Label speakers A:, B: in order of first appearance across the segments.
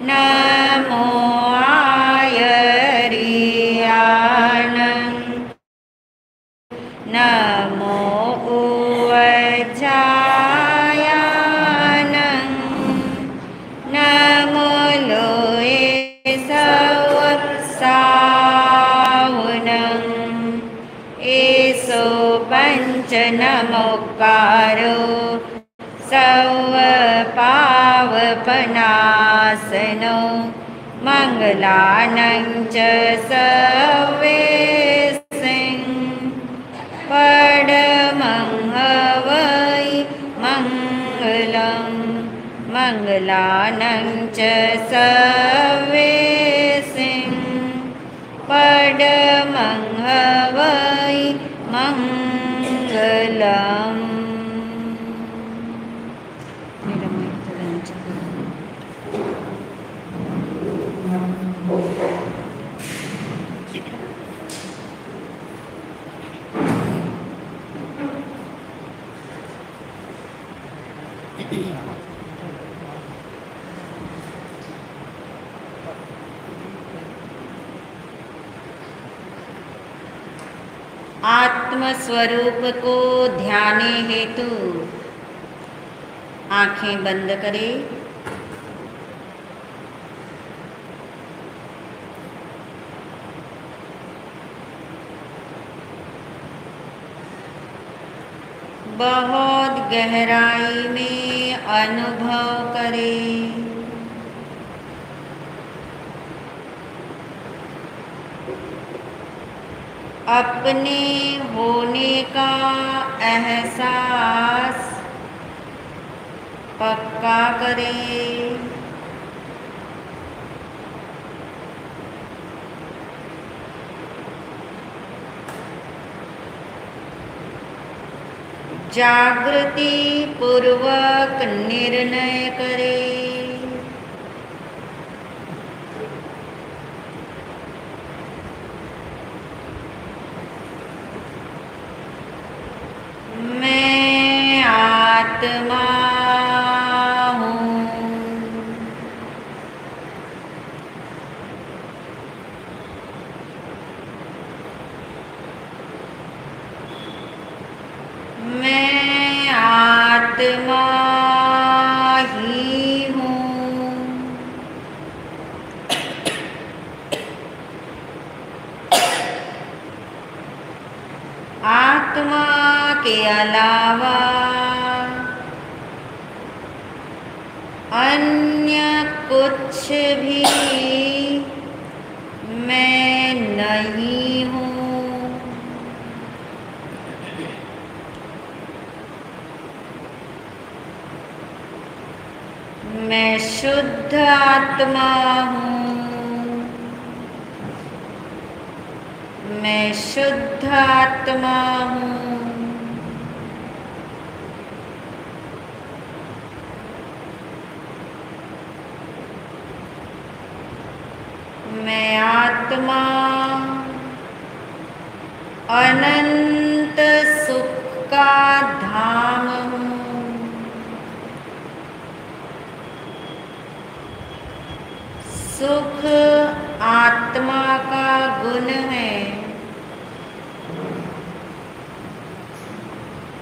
A: नमो आयरियाणं नमो उवजायानं नमो लोये सवसावनं एसो पंच नमोकारो सर्वपावपनाशनो मंगलानं च सर्वेसिं परमं हवै मंगलं मंगलानं च सर्वेसिं परमं हवै मंगलम्। आत्म स्वरूप को ध्याने हेतु आंखें बंद करें। बहुत गहराई में अनुभव करें। अपने होने का एहसास पक्का करें। जागृति पूर्वक निर्णय करें। मैं आत्मा हूँ। मैं आत्मा ही हूँ। आत्मा के अलावा अन्य कुछ भी मैं नहीं हूँ। मैं शुद्ध आत्मा हूँ। मैं शुद्ध आत्मा हूँ। मैं आत्मा अनंत सुख का धाम हूँ। सुख आत्मा का गुण है।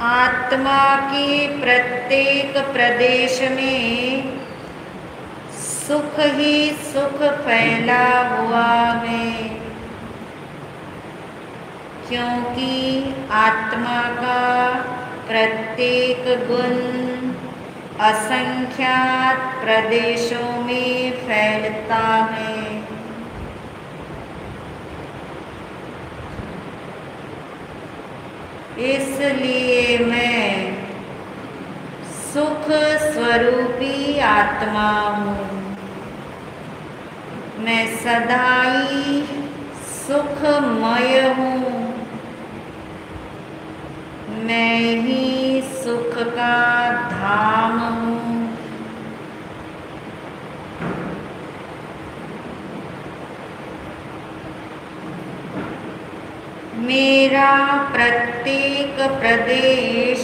A: आत्मा के प्रत्येक प्रदेश में सुख ही सुख फैला हुआ है, क्योंकि आत्मा का प्रत्येक गुण असंख्यात प्रदेशों में फैलता है। इसलिए मैं सुख स्वरूपी आत्मा हूँ। मैं सदा ही सुखमय हूँ। मैं ही सुख का धाम हूँ। मेरा प्रत्येक प्रदेश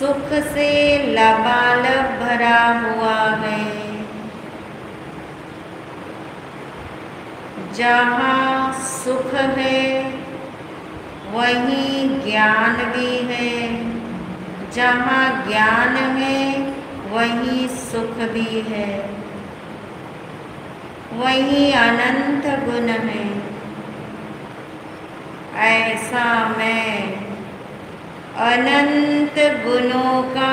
A: सुख से लबालब भरा हुआ है। जहाँ सुख है वहीं ज्ञान भी है, जहाँ ज्ञान है वहीं सुख भी है, वहीं अनंत गुण है। ऐसा मैं अनंत गुणों का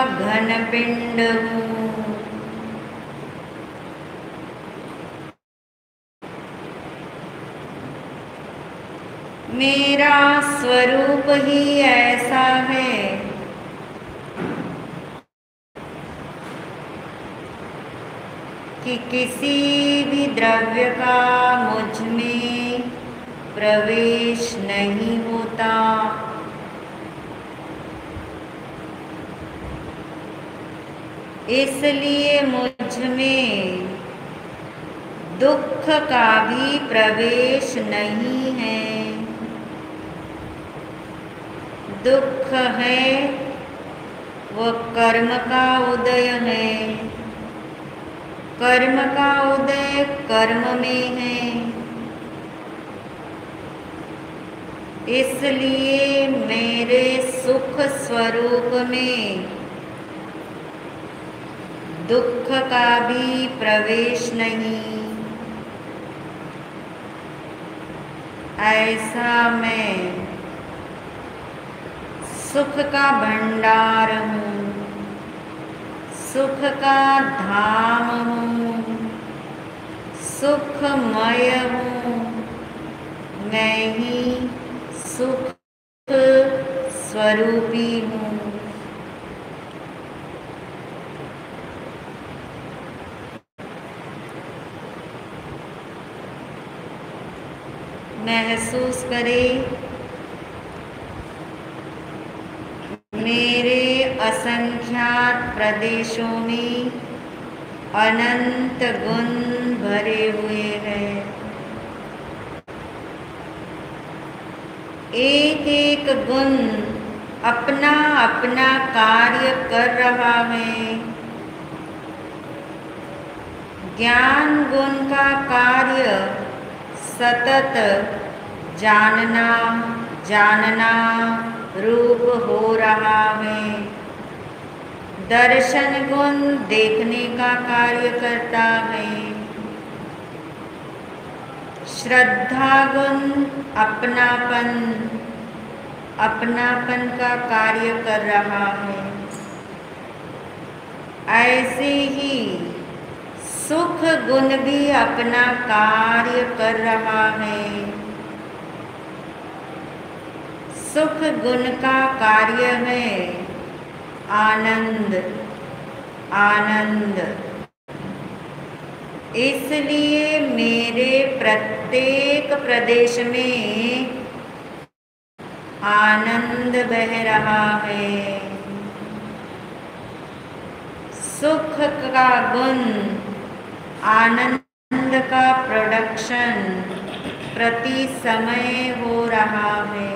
A: घन पिंड हूँ। मेरा स्वरूप ही ऐसा है कि किसी भी द्रव्य का मुझ में प्रवेश नहीं होता। इसलिए मुझ में दुख का भी प्रवेश नहीं है। दुख है वो कर्म का उदय है, कर्म का उदय कर्म में है। इसलिए मेरे सुख स्वरूप में दुख का भी प्रवेश नहीं। ऐसा मैं सुख का भंडार हूँ, सुख का धाम हूँ, सुखमय हूँ। मैं ही सुख स्वरूपी हूँ। महसूस करें मेरे असंख्यात प्रदेशों में अनंत गुण भरे हुए हैं। एक एक गुण अपना अपना कार्य कर रहा है। ज्ञान गुण का कार्य सतत जानना जानना रूप हो रहा है। दर्शन गुण देखने का कार्य करता है। श्रद्धा गुण अपनापन अपनापन का कार्य कर रहा है। ऐसे ही सुख गुण भी अपना कार्य कर रहा है। सुख गुण का कार्य है आनंद आनंद। इसलिए मेरे प्रत्येक प्रदेश में आनंद बह रहा है। सुख का गुण आनंद का प्रोडक्शन प्रति समय हो रहा है।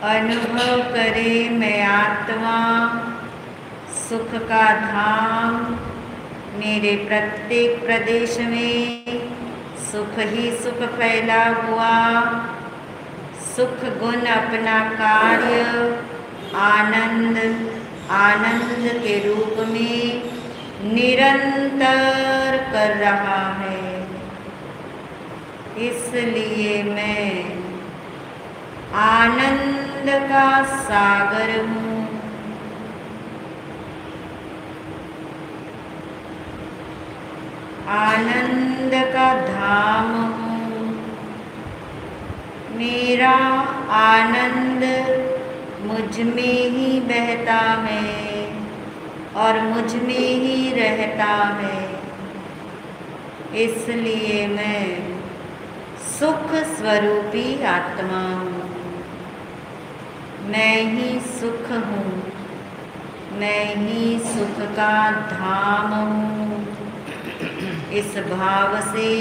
A: अनुभव करे मैं आत्मा सुख का धाम। मेरे प्रत्येक प्रदेश में सुख ही सुख फैला हुआ। सुख गुण अपना कार्य आनंद आनंद के रूप में निरंतर कर रहा है। इसलिए मैं आनंद का सागर हूँ। आनंद का धाम हूँ। मेरा आनंद मुझ में ही बहता है और मुझ में ही रहता है। इसलिए मैं सुख स्वरूपी आत्मा हूँ। मैं ही सुख हूँ। मैं ही सुख का धाम हूँ। इस भाव से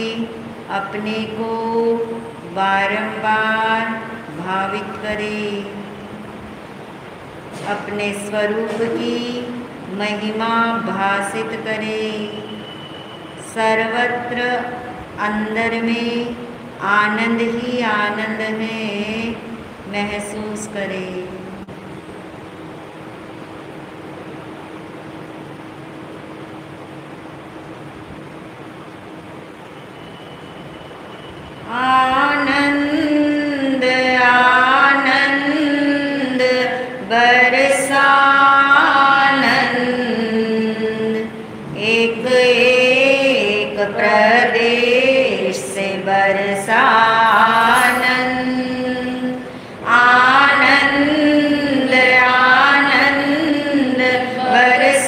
A: अपने को बारंबार भावित करे, अपने स्वरूप की महिमा भासित करे, सर्वत्र अंदर में आनंद ही आनंद है महसूस करे। आनंद आनंद बरसानंद, एक एक प्रदेश से बरसानंद। आनंद आनंद बरसानंद,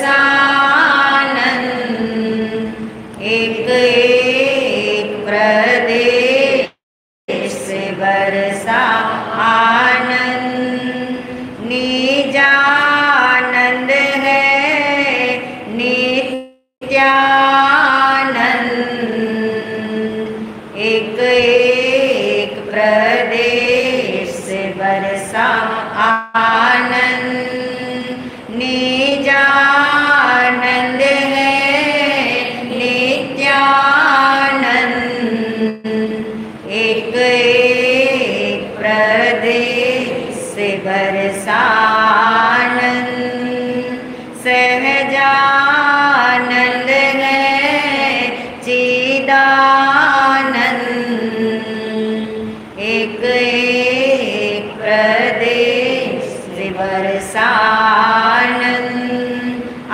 A: एक एक प्रदेश से बरसा आनंद। निजानंद है नित्यानंद, एक एक प्रदेश से बरसा आनंद। निजानंद है नित्यानंद, एक एक प्रदेश से बरसानंद। सहजानंद है चिदानंद, एक एक प्रदेश से बरसानंद।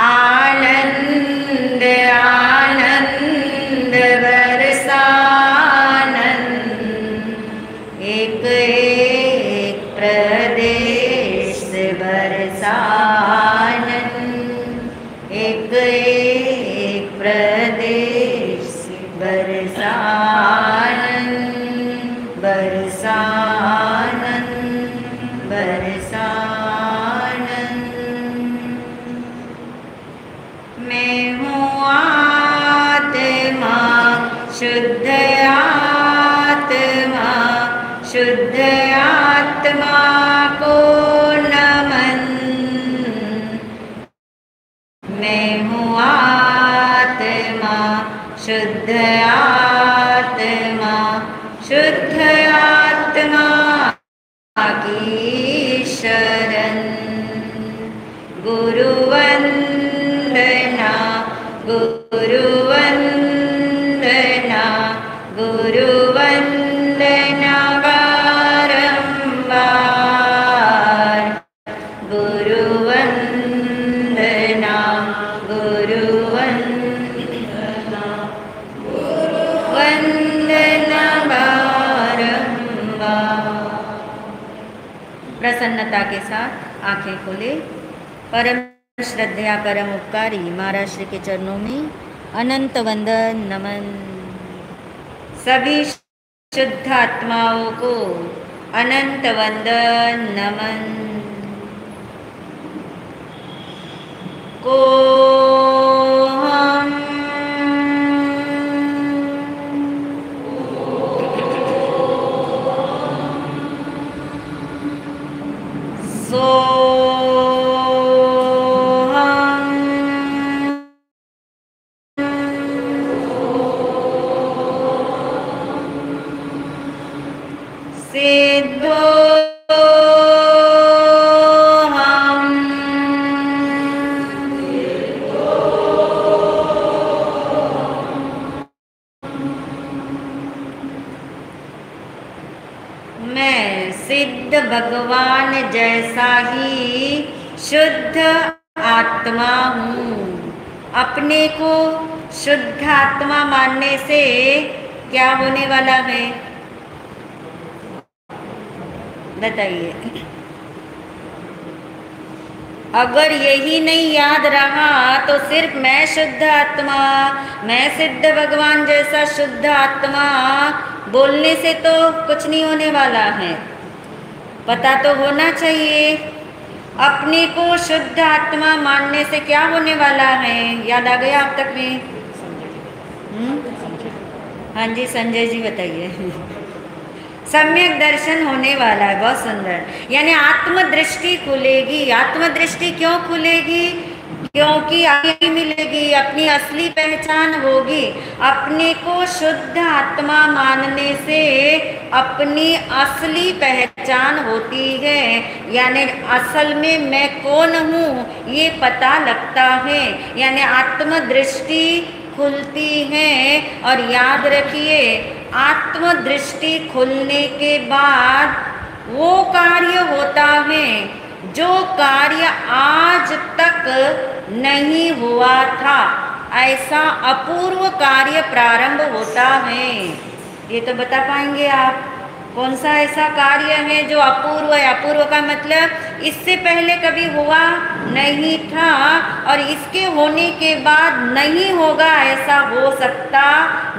A: आनंद आनंद बरसानंद, एक एक प्रदेश से बरसानंद, एक एक प्रदेश से बरसानंद। बरसानंद बरसानंद। मैं हूँ आत्मा, शुद्ध आत्मा, शुद्ध आत्मा को नमन। मैं हूँ आत्मा, शुद्ध आत्मा, शुद्ध आत्मा की शरण। गुरुवंदना गुरुवंदना गुरुवंदना बारंबार। गुरुवंदना गुरुवंदना वंदना बारंबार। प्रसन्नता के साथ आंखें खोले। परम श्रद्धेय परम उपकारी महाराज श्री के चरणों में अनंत वंदन नमन। सभी शुद्ध आत्माओं को अनंत वंदन नमन। को हम सो सिद्धो हम। मैं सिद्ध भगवान जैसा ही शुद्ध आत्मा हूँ। अपने को शुद्ध आत्मा मानने से क्या होने वाला है बताइए। अगर यही नहीं याद रहा तो सिर्फ मैं शुद्ध आत्मा, मैं सिद्ध भगवान जैसा शुद्ध आत्मा बोलने से तो कुछ नहीं होने वाला है। पता तो होना चाहिए अपने को शुद्ध आत्मा मानने से क्या होने वाला है। याद आ गया आप तक में? हाँ जी संजय जी बताइए। सम्यक दर्शन होने वाला है। बहुत सुंदर, यानी आत्मदृष्टि खुलेगी। आत्मदृष्टि क्यों खुलेगी? क्योंकि आगे मिलेगी, अपनी असली पहचान होगी। अपने को शुद्ध आत्मा मानने से अपनी असली पहचान होती है, यानी असल में मैं कौन हूँ ये पता लगता है, यानी आत्मदृष्टि खुलती है। और याद रखिए, आत्मदृष्टि खुलने के बाद वो कार्य होता है जो कार्य आज तक नहीं हुआ था, ऐसा अपूर्व कार्य प्रारंभ होता है। ये तो बता पाएंगे आप, कौन सा ऐसा कार्य है जो अपूर्व है? अपूर्व का मतलब इससे पहले कभी हुआ नहीं था और इसके होने के बाद नहीं होगा, ऐसा हो सकता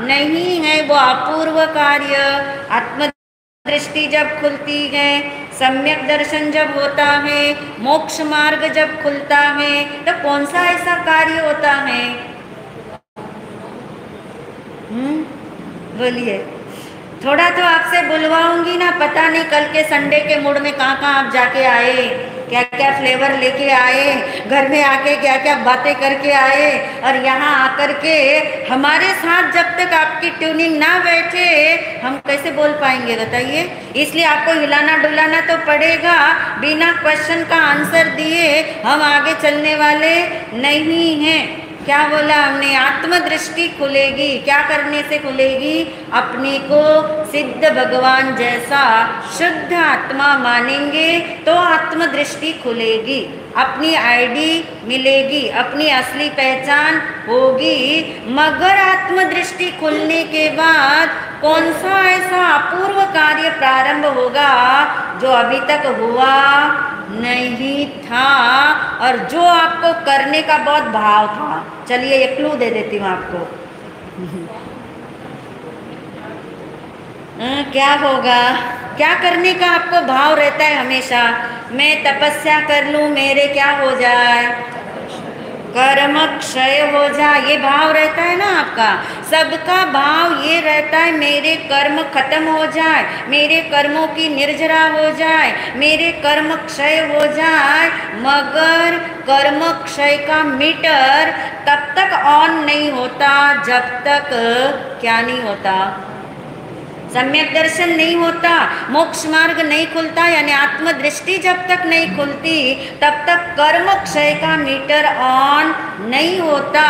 A: नहीं है, वो अपूर्व कार्य। आत्मदृष्टि जब खुलती है, सम्यक दर्शन जब होता है, मोक्ष मार्ग जब खुलता है, तो कौन सा ऐसा कार्य होता है? बोलिए। थोड़ा तो आपसे बुलवाऊंगी ना, पता नहीं कल के संडे के मूड में कहाँ कहाँ आप जाके आए, क्या क्या फ्लेवर लेके आए, घर में आके क्या क्या बातें करके आए, और यहाँ आकर के हमारे साथ जब तक आपकी ट्यूनिंग ना बैठे हम कैसे बोल पाएंगे बताइए। इसलिए आपको हिलाना डुलाना तो पड़ेगा। बिना क्वेश्चन का आंसर दिए हम आगे चलने वाले नहीं हैं। क्या बोला हमने? आत्मदृष्टि खुलेगी। क्या करने से खुलेगी? अपने को सिद्ध भगवान जैसा शुद्ध आत्मा मानेंगे तो आत्मदृष्टि खुलेगी, अपनी आईडी मिलेगी, अपनी असली पहचान होगी। मगर आत्मदृष्टि खुलने के बाद कौन सा ऐसा अपूर्व कार्य प्रारंभ होगा जो अभी तक हुआ नहीं था और जो आपको करने का बहुत भाव था? चलिए एक क्लू दे देती हूँ आपको। क्या होगा? क्या करने का आपको भाव रहता है हमेशा? मैं तपस्या कर लूँ, मेरे क्या हो जाए, कर्म क्षय हो जाए, ये भाव रहता है ना आपका। सबका भाव ये रहता है मेरे कर्म खत्म हो जाए, मेरे कर्मों की निर्जरा हो जाए, मेरे कर्म क्षय हो जाए। मगर कर्म क्षय का मीटर तब तक ऑन नहीं होता जब तक क्या नहीं होता, सम्यक दर्शन नहीं होता, मोक्ष मार्ग नहीं खुलता, यानी आत्मदृष्टि जब तक नहीं खुलती तब तक कर्म क्षय का मीटर ऑन नहीं होता।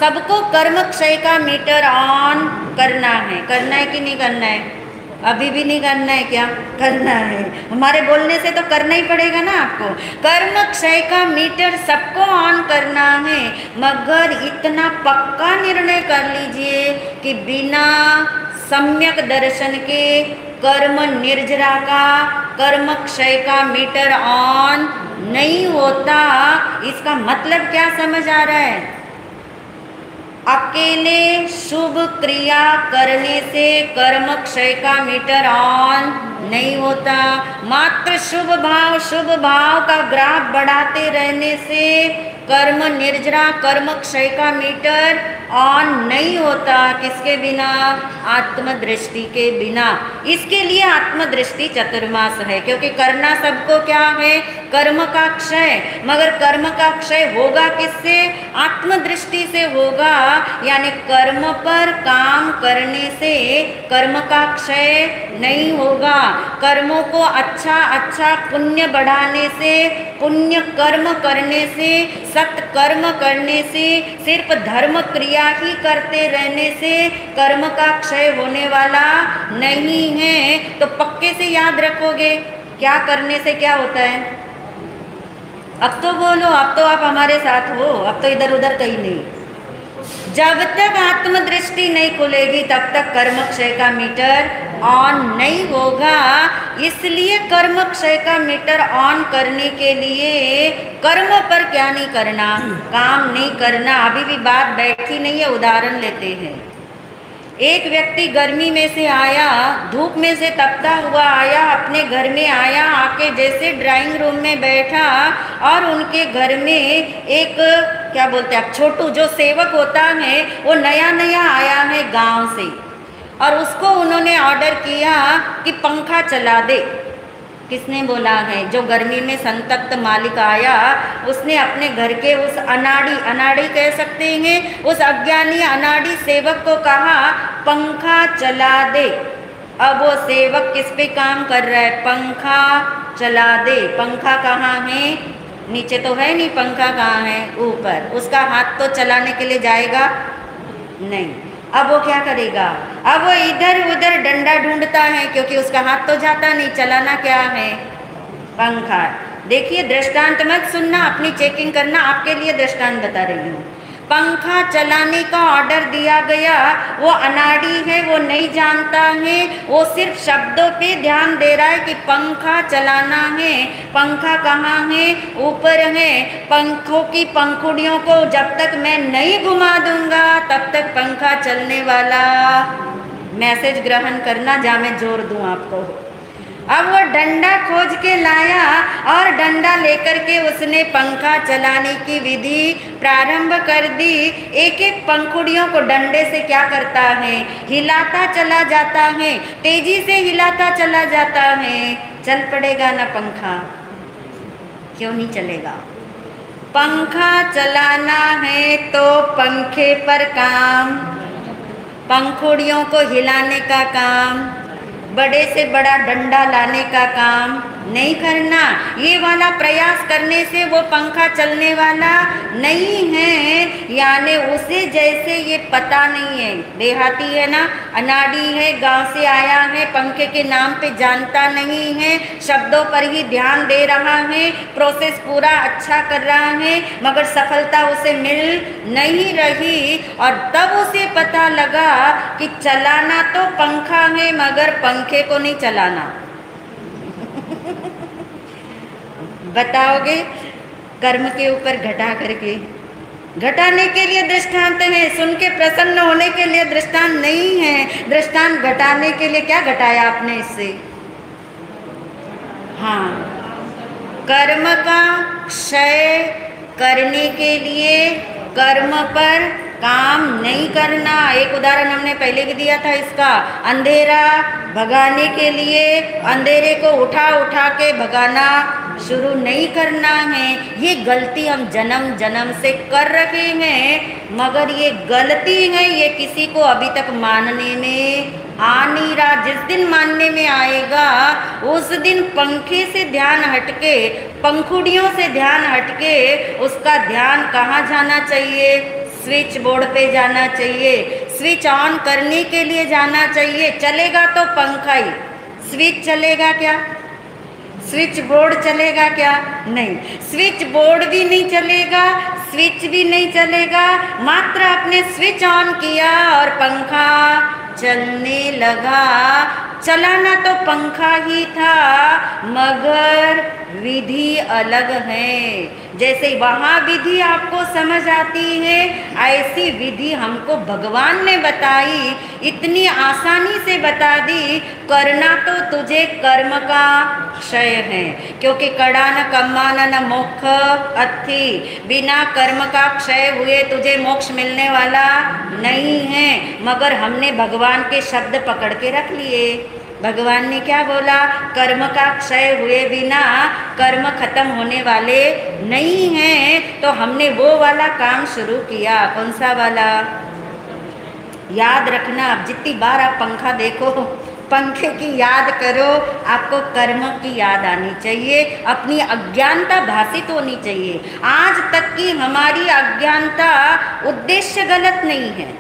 A: सबको कर्म क्षय का मीटर ऑन करना है। करना है कि नहीं करना है? अभी भी नहीं करना है? क्या करना है? हमारे बोलने से तो करना ही पड़ेगा ना आपको। कर्म क्षय का मीटर सबको ऑन करना है, मगर इतना पक्का निर्णय कर लीजिए कि बिना सम्यक दर्शन के कर्म निर्जरा का, कर्म क्षय का मीटर ऑन नहीं होता। इसका मतलब क्या समझ आ रहा है? अकेले शुभ क्रिया करने से कर्म क्षय का मीटर ऑन नहीं होता। मात्र शुभ भाव का ग्राफ बढ़ाते रहने से कर्म निर्जरा, कर्म क्षय का मीटर ऑन नहीं होता। किसके बिना? आत्मदृष्टि के बिना। इसके लिए आत्मदृष्टि चतुर्मास है, क्योंकि करना सबको क्या है? कर्म का क्षय। मगर कर्म का क्षय होगा किससे? आत्मदृष्टि से होगा। यानी कर्म पर काम करने से कर्म का क्षय नहीं होगा। कर्मों को अच्छा पुण्य बढ़ाने से, पुण्य कर्म करने से, सत्कर्म करने से, सिर्फ धर्म क्रिया ही करते रहने से कर्म का क्षय होने वाला नहीं है। तो पक्के से याद रखोगे क्या करने से क्या होता है। अब तो बोलो, अब तो आप हमारे साथ हो, अब तो इधर उधर कहीं नहीं। जब तक आत्मदृष्टि नहीं खुलेगी तब तक कर्म क्षय का मीटर ऑन नहीं होगा। इसलिए कर्म क्षय का मीटर ऑन करने के लिए कर्म पर क्या नहीं करना? काम नहीं करना। अभी भी बात बैठी नहीं है, उदाहरण लेते हैं। एक व्यक्ति गर्मी में से आया, धूप में से तपता हुआ आया, अपने घर में आया, आके जैसे ड्राइंग रूम में बैठा और उनके घर में एक क्या बोलते हैं आप, छोटू जो सेवक होता है वो नया नया आया है गांव से। और उसको उन्होंने ऑर्डर किया कि पंखा चला दे। किसने बोला है? जो गर्मी में संतप्त मालिक आया, उसने अपने घर के उस अनाड़ी कह सकते हैं, उस अज्ञानी अनाड़ी सेवक को कहा पंखा चला दे। अब वो सेवक किस पे काम कर रहा है? पंखा चला दे। पंखा कहाँ है? नीचे तो है नहीं, पंखा कहाँ है? ऊपर। उसका हाथ तो चलाने के लिए जाएगा नहीं। अब वो क्या करेगा? अब वो इधर उधर डंडा ढूंढता है, क्योंकि उसका हाथ तो जाता नहीं। चलाना क्या है? पंखा। देखिए, दृष्टांत मत सुनना, अपनी चेकिंग करना, आपके लिए दृष्टांत बता रही हूँ। पंखा चलाने का ऑर्डर दिया गया, वो अनाड़ी है, वो नहीं जानता है, वो सिर्फ शब्दों पे ध्यान दे रहा है कि पंखा चलाना है। पंखा कहाँ है? ऊपर है। पंखों की पंखुड़ियों को जब तक मैं नहीं घुमा दूंगा तब तक पंखा चलने वाला। मैसेज ग्रहण करना, जहाँ मैं जोर दूं आपको। अब वो डंडा खोज के लाया और डंडा लेकर के उसने पंखा चलाने की विधि प्रारंभ कर दी। एक एक पंखुड़ियों को डंडे से क्या करता है? हिलाता चला जाता है, तेजी से हिलाता चला जाता है। चल पड़ेगा ना पंखा? क्यों नहीं चलेगा? पंखा चलाना है तो पंखे पर काम, पंखुड़ियों को हिलाने का काम, बड़े से बड़ा डंडा लाने का काम नहीं करना। ये वाला प्रयास करने से वो पंखा चलने वाला नहीं है। यानी उसे जैसे ये पता नहीं है, देहाती है ना, अनाड़ी है, गांव से आया है, पंखे के नाम पे जानता नहीं है, शब्दों पर ही ध्यान दे रहा है, प्रोसेस पूरा अच्छा कर रहा है, मगर सफलता उसे मिल नहीं रही। और तब उसे पता लगा कि चलाना तो पंखा है मगर पंखे को नहीं चलाना। बताओगे? कर्म के ऊपर घटा करके, घटाने के लिए दृष्टांत है, सुन के प्रसन्न होने के लिए दृष्टांत नहीं है। दृष्टांत घटाने के लिए क्या घटाया आपने इससे? हाँ, कर्म का क्षय करने के लिए कर्म पर काम नहीं करना। एक उदाहरण हमने पहले भी दिया था इसका। अंधेरा भगाने के लिए अंधेरे को उठा उठा के भगाना शुरू नहीं करना है। ये गलती हम जन्म जन्म से कर रहे हैं, मगर ये गलती है, ये किसी को अभी तक मानने में आ नहीं रहा। जिस दिन मानने में आएगा उस दिन पंखे से ध्यान हटके, पंखुड़ियों से ध्यान हटके उसका ध्यान कहाँ जाना चाहिए? स्विच बोर्ड पे जाना चाहिए, स्विच ऑन करने के लिए जाना चाहिए। चलेगा तो पंखा ही, स्विच चलेगा क्या? स्विच बोर्ड चलेगा क्या? नहीं, स्विच बोर्ड भी नहीं चलेगा, स्विच भी नहीं चलेगा। मात्र आपने स्विच ऑन किया और पंखा चलने लगा। चलाना तो पंखा ही था, मगर विधि अलग है। जैसे वहाँ विधि आपको समझ आती है, ऐसी विधि हमको भगवान ने बताई, इतनी आसानी से बता दी। करना तो तुझे कर्म का क्षय है, क्योंकि कड़ा न कम्मान न मोक्ष अथि, बिना कर्म का क्षय हुए तुझे मोक्ष मिलने वाला नहीं है। मगर हमने भगवान के शब्द पकड़ के रख लिए। भगवान ने क्या बोला? कर्म का क्षय हुए बिना कर्म खत्म होने वाले नहीं हैं। तो हमने वो वाला काम शुरू किया। कौन सा वाला? याद रखना, अब जितनी बार आप पंखा देखो, पंखे की याद करो, आपको कर्म की याद आनी चाहिए, अपनी अज्ञानता भाषित होनी चाहिए। आज तक की हमारी अज्ञानता उद्देश्य गलत नहीं है,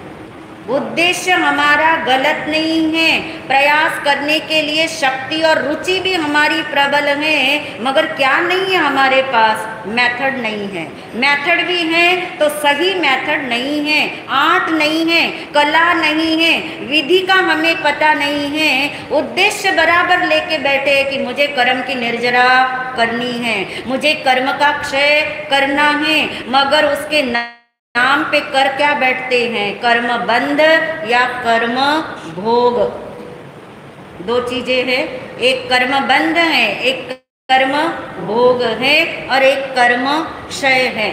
A: उद्देश्य हमारा गलत नहीं है। प्रयास करने के लिए शक्ति और रुचि भी हमारी प्रबल है, मगर क्या नहीं है हमारे पास? मेथड नहीं है। मेथड भी है तो सही मेथड नहीं है, आर्ट नहीं है, कला नहीं है, विधि का हमें पता नहीं है। उद्देश्य बराबर लेके बैठे कि मुझे कर्म की निर्जरा करनी है, मुझे कर्म का क्षय करना है, मगर उसके नाम पे कर क्या बैठते हैं? कर्म बंध या कर्म भोग। दो चीजें हैं, एक कर्म बंध है, एक कर्म भोग है, और एक कर्म क्षय है,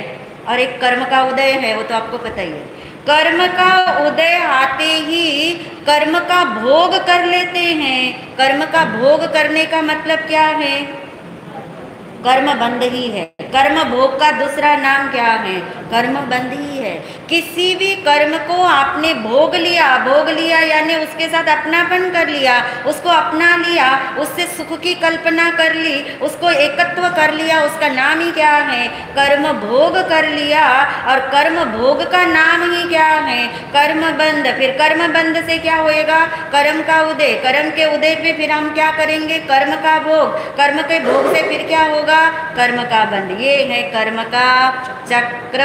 A: और एक कर्म का उदय है। वो तो आपको पता ही है। कर्म का उदय आते ही कर्म का भोग कर लेते हैं। कर्म का भोग करने का मतलब क्या है? कर्म बंध ही है। कर्म भोग का दूसरा नाम क्या है? कर्म बंध ही है। किसी भी कर्म को आपने भोग लिया यानी उसके साथ अपनापन कर लिया, उसको अपना लिया, उससे सुख की कल्पना कर ली, उसको एकत्व कर लिया, उसका नाम ही क्या है? कर्म भोग कर लिया। और कर्म भोग का नाम ही क्या है? कर्म बंध। फिर कर्म बंध से क्या होएगा? कर्म का उदय। कर्म के उदय पे फिर हम क्या करेंगे? कर्म का भोग। कर्म के भोग से फिर क्या होगा? कर्म का बंध। ये है कर्म का चक्र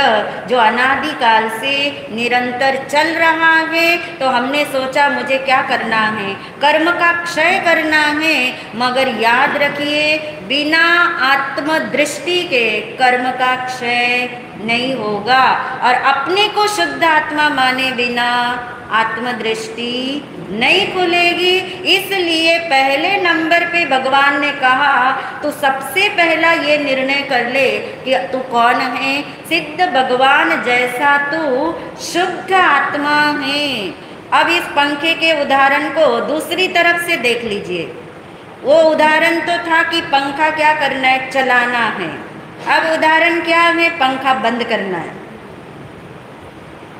A: जो अनादिकाल से निरंतर चल रहा है। तो हमने सोचा मुझे क्या करना है? कर्म का क्षय करना है। मगर याद रखिए, बिना आत्मदृष्टि के कर्म का क्षय नहीं होगा। और अपने को शुद्ध आत्मा माने बिना आत्मदृष्टि नहीं खुलेगी। इसलिए पहले नंबर पे भगवान ने कहा तू सबसे पहला ये निर्णय कर ले कि तू कौन है। सिद्ध भगवान जैसा तू शुद्ध आत्मा है। अब इस पंखे के उदाहरण को दूसरी तरफ से देख लीजिए। वो उदाहरण तो था कि पंखा क्या करना है? चलाना है। अब उदाहरण क्या है? पंखा बंद करना है।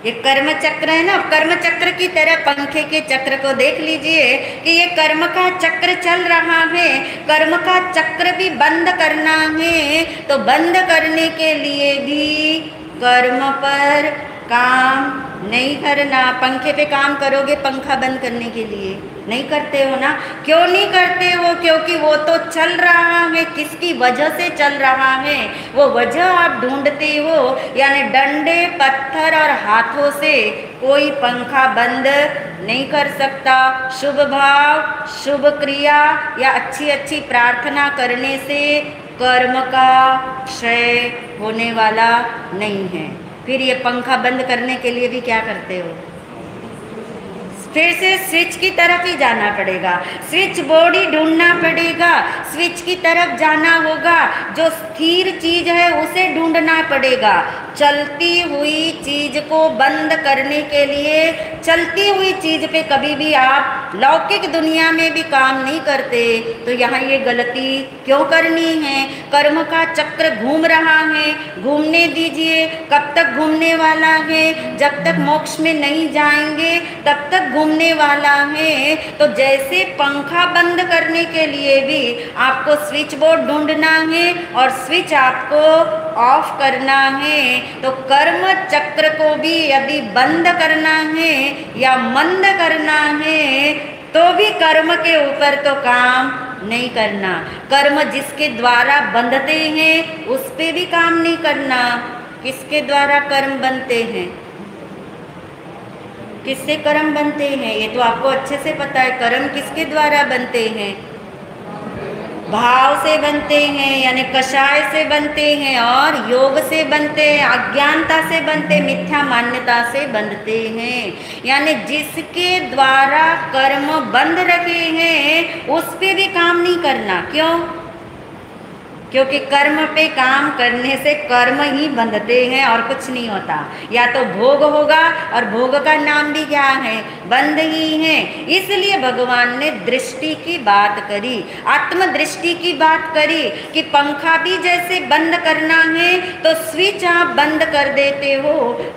A: ये कर्म चक्र है ना। कर्म चक्र की तरह पंखे के चक्र को देख लीजिए कि ये कर्म का चक्र चल रहा है। कर्म का चक्र भी बंद करना है। तो बंद करने के लिए भी कर्म पर काम नहीं करना। पंखे पे काम करोगे पंखा बंद करने के लिए? नहीं करते हो ना। क्यों नहीं करते हो? क्योंकि वो तो चल रहा है। किसकी वजह से चल रहा है? वो वजह आप ढूंढते हो। यानी डंडे, पत्थर और हाथों से कोई पंखा बंद नहीं कर सकता। शुभ भाव, शुभ क्रिया या अच्छी अच्छी प्रार्थना करने से कर्म का क्षय होने वाला नहीं है। फिर ये पंखा बंद करने के लिए भी क्या करते हो? फिर से स्विच की तरफ ही जाना पड़ेगा। स्विच बोर्ड ही ढूंढना पड़ेगा। स्विच की तरफ जाना होगा। जो स्थिर चीज है उसे ढूंढना पड़ेगा। चलती हुई चीज को बंद करने के लिए, चलती हुई चीज पे कभी भी आप लौकिक दुनिया में भी काम नहीं करते। तो यहाँ ये गलती क्यों करनी है? कर्म का चक्र घूम रहा है, घूमने दीजिए। कब तक घूमने वाला है? जब तक मोक्ष में नहीं जाएंगे तब तक घूमने वाला है। तो जैसे पंखा बंद करने के लिए भी आपको स्विच बोर्ड ढूंढना है और स्विच आपको ऑफ करना है। तो कर्म चक्र को भी यदि बंद करना है या मंद करना है तो भी कर्म के ऊपर तो काम नहीं करना। कर्म जिसके द्वारा बंधते हैं उस पे भी काम नहीं करना। किसके द्वारा कर्म बनते हैं? किससे कर्म बनते हैं? ये तो आपको अच्छे से पता है। कर्म किसके द्वारा बनते हैं? भाव से बनते हैं, यानी कषाय से बनते हैं, और योग से बनते हैं, अज्ञानता से बनते, मिथ्या मान्यता से बनते हैं। यानी जिसके द्वारा कर्म बंध रखे हैं उस पे भी काम नहीं करना। क्यों? क्योंकि कर्म पे काम करने से कर्म ही बंधते हैं और कुछ नहीं होता। या तो भोग होगा, और भोग का नाम भी क्या है? बंध ही है। इसलिए भगवान ने दृष्टि की बात करी, आत्मदृष्टि की बात करी कि पंखा भी जैसे बंद करना है तो स्विच आप बंद कर देते हो,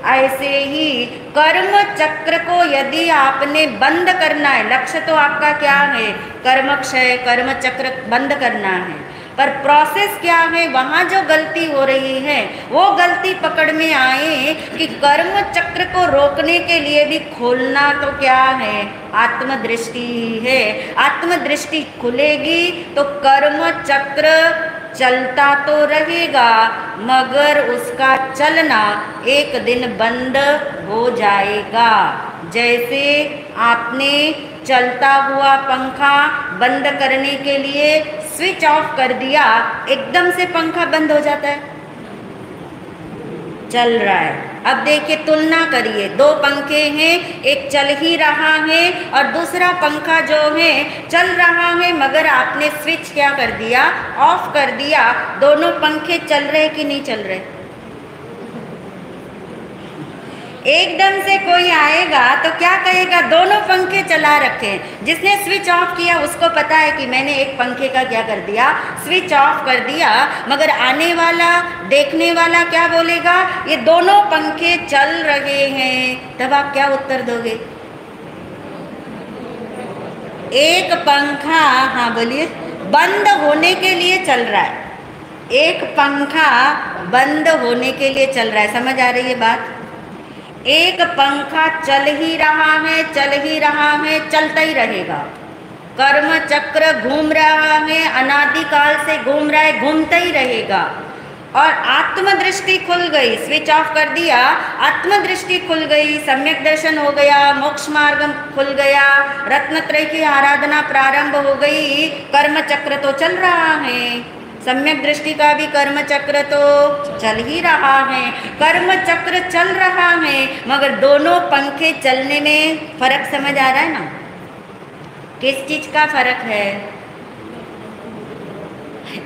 A: ऐसे ही कर्म चक्र को यदि आपने बंद करना है, लक्ष्य तो आपका क्या है? कर्म क्षय, कर्म चक्र बंद करना है। पर प्रोसेस क्या है? वहाँ जो गलती हो रही है वो गलती पकड़ में आए कि कर्म चक्र को रोकने के लिए भी खोलना तो क्या है? आत्मदृष्टि है। आत्मदृष्टि खुलेगी तो कर्म चक्र चलता तो रहेगा मगर उसका चलना एक दिन बंद हो जाएगा। जैसे आपने चलता हुआ पंखा बंद करने के लिए स्विच ऑफ कर दिया, एकदम से पंखा बंद हो जाता है? चल रहा है। अब देखिए, तुलना करिए, दो पंखे हैं, एक चल ही रहा है और दूसरा पंखा जो है चल रहा है मगर आपने स्विच क्या कर दिया? ऑफ कर दिया। दोनों पंखे चल रहे कि नहीं चल रहे? एकदम से कोई आएगा तो क्या कहेगा, दोनों पंखे चला रखे हैं। जिसने स्विच ऑफ किया उसको पता है कि मैंने एक पंखे का क्या कर दिया, स्विच ऑफ कर दिया। मगर आने वाला, देखने वाला क्या बोलेगा, ये दोनों पंखे चल रहे हैं। तब आप क्या उत्तर दोगे? एक पंखा, हाँ बोलिए, बंद होने के लिए चल रहा है। एक पंखा बंद होने के लिए चल रहा है। समझ आ रही है बात? एक पंखा चल ही रहा है, चल ही रहा है, चलता ही रहेगा। कर्म चक्र घूम रहा है, अनादिकाल से घूम रहा है, घूमता ही रहेगा। और आत्मदृष्टि खुल गई, स्विच ऑफ कर दिया, आत्मदृष्टि खुल गई, सम्यक दर्शन हो गया, मोक्ष मार्ग खुल गया, रत्नत्रय की आराधना प्रारंभ हो गई। कर्म चक्र तो चल रहा है, सम्यक दृष्टि का भी कर्म चक्र तो चल ही रहा है। कर्म चक्र चल रहा है, मगर दोनों पंखे चलने में फर्क समझ आ रहा है ना? किस चीज का फर्क है?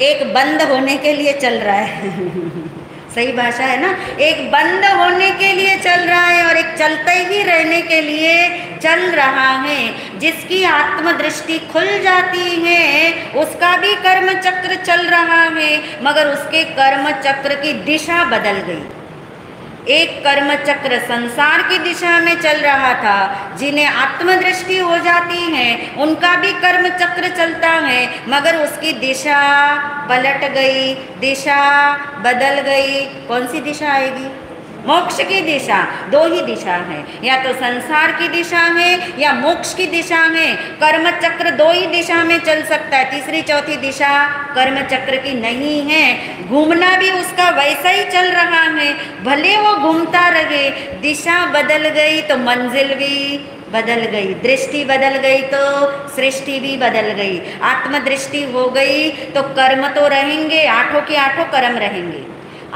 A: एक बंद होने के लिए चल रहा है सही भाषा है ना? एक बंद होने के लिए चल रहा है और एक चलते ही रहने के लिए चल रहा है। जिसकी आत्मदृष्टि खुल जाती है उसका भी कर्म चक्र चल रहा है, मगर उसके कर्म चक्र की दिशा बदल गई। एक कर्म चक्र संसार की दिशा में चल रहा था, जिन्हें आत्मदृष्टि हो जाती है उनका भी कर्म चक्र चलता है, मगर उसकी दिशा पलट गई, दिशा बदल गई। कौन सी दिशा आएगी? मोक्ष की दिशा। दो ही दिशा है, या तो संसार की दिशा है या मोक्ष की दिशा है। कर्म चक्र दो ही दिशा में चल सकता है, तीसरी चौथी दिशा कर्म चक्र की नहीं है। घूमना भी उसका वैसा ही चल रहा है, भले वो घूमता रहे, दिशा बदल गई तो मंजिल भी बदल गई, दृष्टि बदल गई तो सृष्टि भी बदल गई। आत्मदृष्टि हो गई तो कर्म तो रहेंगे, आठों के आठों कर्म रहेंगे,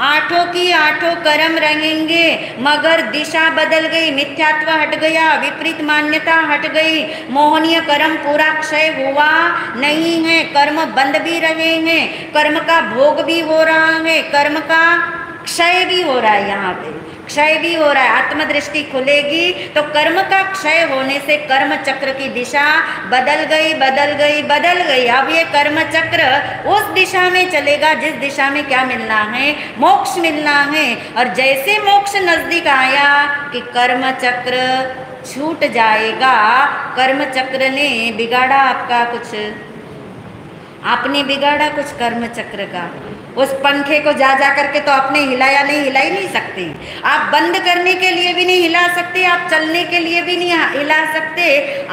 A: आठों की आठों कर्म रहेंगे, मगर दिशा बदल गई, मिथ्यात्व हट गया, विपरीत मान्यता हट गई, मोहनीय कर्म पूरा क्षय हुआ नहीं है। कर्म बंद भी रहे हैं, कर्म का भोग भी हो रहा है, कर्म का क्षय भी हो रहा है। यहाँ पे क्षय भी हो रहा है। आत्मदृष्टि खुलेगी तो कर्म का क्षय होने से कर्म चक्र की दिशा बदल गई, बदल गई, बदल गई। अब ये कर्म चक्र उस दिशा में चलेगा जिस दिशा में क्या मिलना है, मोक्ष मिलना है। और जैसे मोक्ष नजदीक आया कि कर्म चक्र छूट जाएगा। कर्म चक्र ने बिगाड़ा आपका कुछ, आपने बिगाड़ा कुछ कर्म चक्र का। उस पंखे को जा करके तो आपने हिलाया नहीं, हिला ही नहीं सकते। आप बंद करने के लिए भी नहीं हिला सकते, आप चलने के लिए भी नहीं हिला सकते।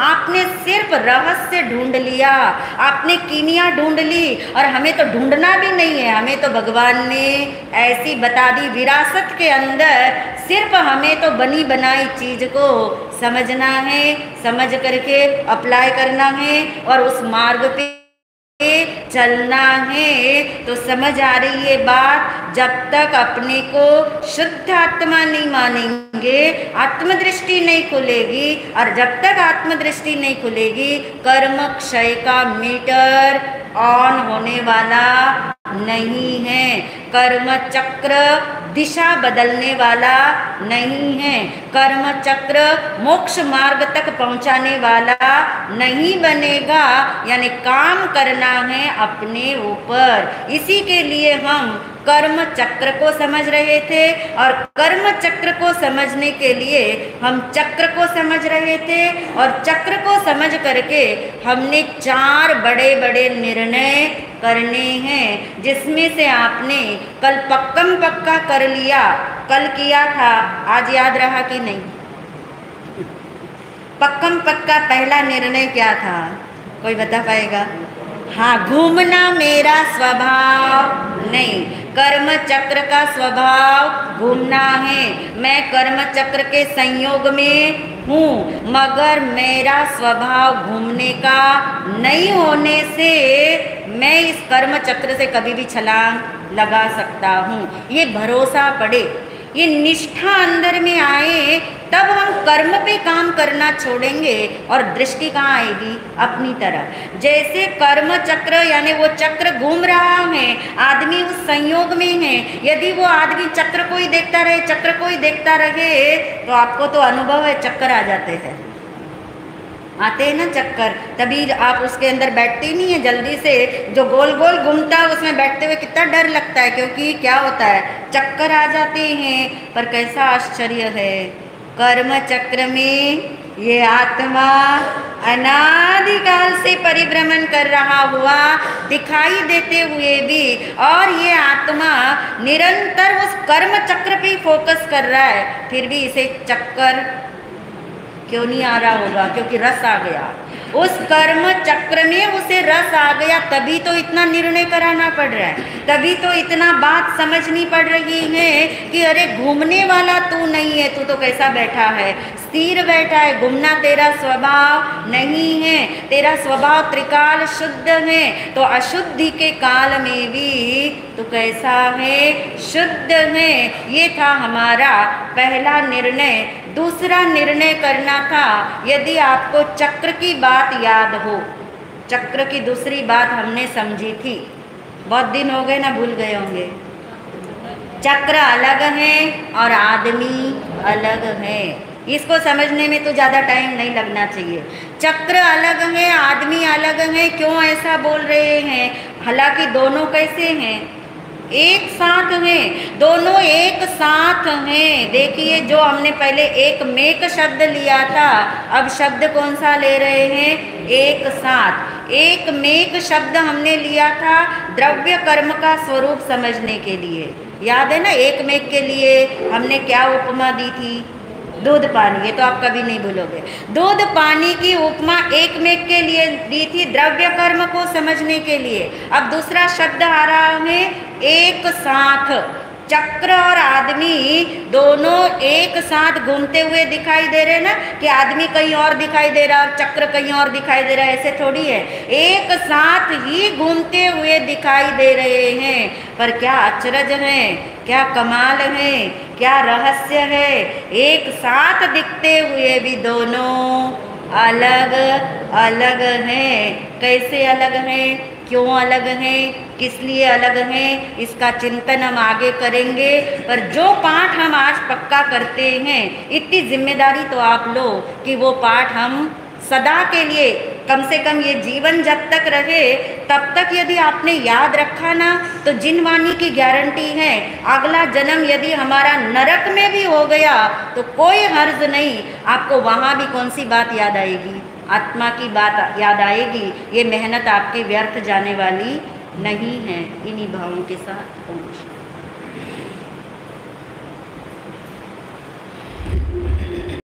A: आपने सिर्फ रहस्य ढूंढ लिया, आपने कीमिया ढूंढ ली। और हमें तो ढूंढना भी नहीं है, हमें तो भगवान ने ऐसी बता दी विरासत के अंदर। सिर्फ हमें तो बनी बनाई चीज को समझना है, समझ करके अप्लाई करना है और उस मार्ग पे चलना है। तो समझ आ रही है बात? जब तक अपने को शुद्ध आत्मा नहीं मानेंगे, आत्मदृष्टि नहीं खुलेगी, और जब तक आत्मदृष्टि नहीं खुलेगी कर्म क्षय का मीटर ऑन होने वाला नहीं है। कर्म चक्र दिशा बदलने वाला नहीं है, कर्म चक्र मोक्ष मार्ग तक पहुंचाने वाला नहीं बनेगा। यानी काम करना है अपने ऊपर। इसी के लिए हम कर्म चक्र को समझ रहे थे, और कर्म चक्र को समझने के लिए हम चक्र को समझ रहे थे, और चक्र को समझ करके हमने 4 बड़े बड़े निर्णय करने हैं, जिसमें से आपने कल पक्कम पक्का कर लिया। कल किया था, आज याद रहा कि नहीं? पक्कम पक्का पहला निर्णय क्या था? कोई बता पाएगा? हाँ, घूमना मेरा स्वभाव नहीं। कर्म चक्र का स्वभाव घूमना है। मैं कर्म चक्र के संयोग में हूँ, मगर मेरा स्वभाव घूमने का नहीं होने से मैं इस कर्म चक्र से कभी भी छलांग लगा सकता हूँ। ये भरोसा पड़े, ये निष्ठा अंदर में आए, तब हम कर्म पे काम करना छोड़ेंगे और दृष्टि कहाँ आएगी? अपनी तरफ। जैसे कर्म चक्र यानी वो चक्र घूम रहा है, आदमी उस संयोग में है, यदि वो आदमी चक्र को ही देखता रहे, चक्र को ही देखता रहे, तो आपको तो अनुभव है चक्कर आ जाते हैं, आते हैं ना चक्कर, तभी आप उसके अंदर बैठते ही नहीं है जल्दी से। जो गोल गोल घूमता है उसमें बैठते हुए कितना डर लगता है, क्योंकि क्या होता है, चक्कर आ जाते हैं। पर कैसा आश्चर्य है, कर्म चक्र में ये आत्मा अनादिकाल से परिभ्रमण कर रहा हुआ दिखाई देते हुए भी, और ये आत्मा निरंतर उस कर्म चक्र पे फोकस कर रहा है, फिर भी इसे चक्कर क्यों नहीं आ रहा होगा? क्योंकि रस आ गया उस कर्म चक्र में, उसे रस आ गया, तभी तो इतना निर्णय कराना पड़ रहा है, तभी तो इतना बात समझनी पड़ रही है कि अरे घूमने वाला तू नहीं है, तू तो कैसा बैठा है, स्थिर बैठा है, घूमना तेरा स्वभाव नहीं है, तेरा स्वभाव त्रिकाल शुद्ध है, तो अशुद्धि के काल में भी तू कैसा है? शुद्ध है। ये था हमारा पहला निर्णय। दूसरा निर्णय करना था, यदि आपको चक्र की बात याद हो, चक्र की दूसरी बात हमने समझी थी, बहुत दिन हो गए ना, भूल गए होंगे। चक्र अलग है और आदमी अलग है, इसको समझने में तो ज़्यादा टाइम नहीं लगना चाहिए। चक्र अलग है, आदमी अलग है, क्यों ऐसा बोल रहे हैं? हालांकि दोनों कैसे हैं? एक साथ हैं, दोनों एक साथ हैं। देखिए, जो हमने पहले एक मेक शब्द लिया था, अब शब्द कौन सा ले रहे हैं? एक साथ। एक मेक शब्द हमने लिया था द्रव्य कर्म का स्वरूप समझने के लिए, याद है ना? एक मेक के लिए हमने क्या उपमा दी थी? दूध पानी। ये तो आप कभी नहीं भूलोगे। दूध पानी की उपमा एक मेक के लिए दी थी, द्रव्य कर्म को समझने के लिए। अब दूसरा शब्द आ रहा है एक साथ। चक्र और आदमी दोनों एक साथ घूमते हुए दिखाई दे रहे ना, कि आदमी कहीं और दिखाई दे रहा और चक्र कहीं और दिखाई दे रहा है, ऐसे थोड़ी है, एक साथ ही घूमते हुए दिखाई दे रहे हैं। पर क्या अचरज है, क्या कमाल है, क्या रहस्य है, एक साथ दिखते हुए भी दोनों अलग अलग हैं। कैसे अलग हैं, क्यों अलग हैं, किस लिए अलग हैं, इसका चिंतन हम आगे करेंगे। पर जो पाठ हम आज पक्का करते हैं, इतनी जिम्मेदारी तो आप लो कि वो पाठ हम सदा के लिए, कम से कम ये जीवन जब तक रहे तब तक यदि आपने याद रखा ना, तो जिन वाणी की गारंटी है, अगला जन्म यदि हमारा नरक में भी हो गया तो कोई हर्ज नहीं, आपको वहाँ भी कौन सी बात याद आएगी? आत्मा की बात याद आएगी। ये मेहनत आपकी व्यर्थ जाने वाली नहीं है। इन्हीं भावों के साथ